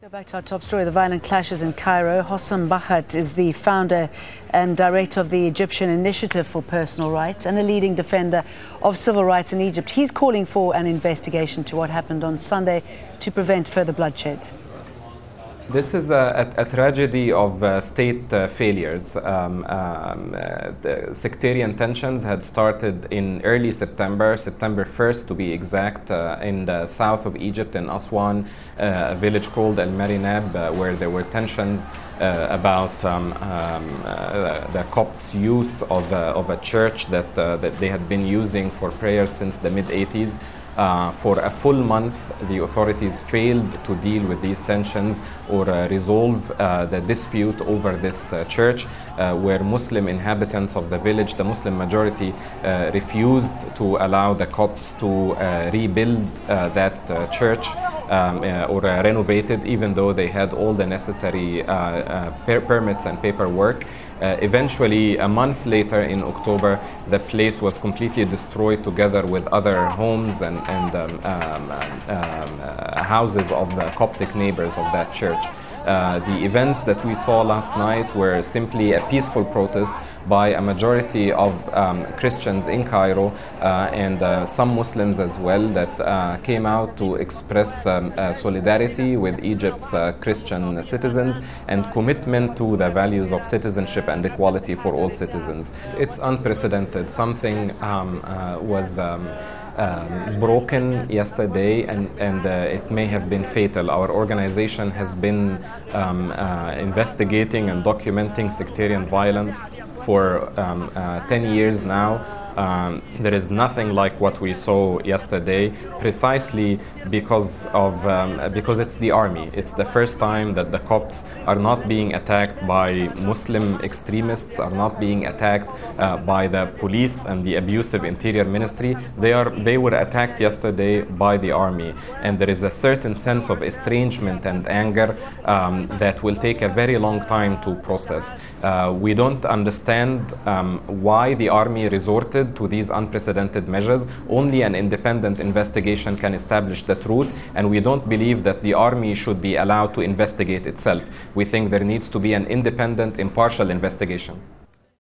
Go back to our top story, the violent clashes in Cairo. Hossam Bahgat is the founder and director of the Egyptian Initiative for Personal Rights and a leading defender of civil rights in Egypt. He's calling for an investigation to what happened on Sunday to prevent further bloodshed. This is a tragedy of state failures. The sectarian tensions had started in early September 1st to be exact, in the south of Egypt in Aswan, a village called El Marinab, where there were tensions about the Copts' use of a church that they had been using for prayers since the mid-80s. For a full month, the authorities failed to deal with these tensions or resolve the dispute over this church, where Muslim inhabitants of the village, the Muslim majority, refused to allow the Copts to rebuild that church or renovate it, even though they had all the necessary permits and paperwork. Eventually, a month later in October, the place was completely destroyed together with other homes and houses of the Coptic neighbors of that church. The events that we saw last night were simply a peaceful protest by a majority of Christians in Cairo and some Muslims as well that came out to express solidarity with Egypt's Christian citizens and commitment to the values of citizenship and equality for all citizens. It's unprecedented. Something was broken yesterday and it may have been fatal. Our organization has been investigating and documenting sectarian violence for 10 years now. There is nothing like what we saw yesterday, precisely because it's the army. It's the first time that the Copts are not being attacked by Muslim extremists, are not being attacked by the police and the abusive interior ministry. They were attacked yesterday by the army, and there is a certain sense of estrangement and anger that will take a very long time to process. We don't understand why the army resorted to these unprecedented measures. Only an independent investigation can establish the truth, and we don't believe that the army should be allowed to investigate itself. We think there needs to be an independent, impartial investigation.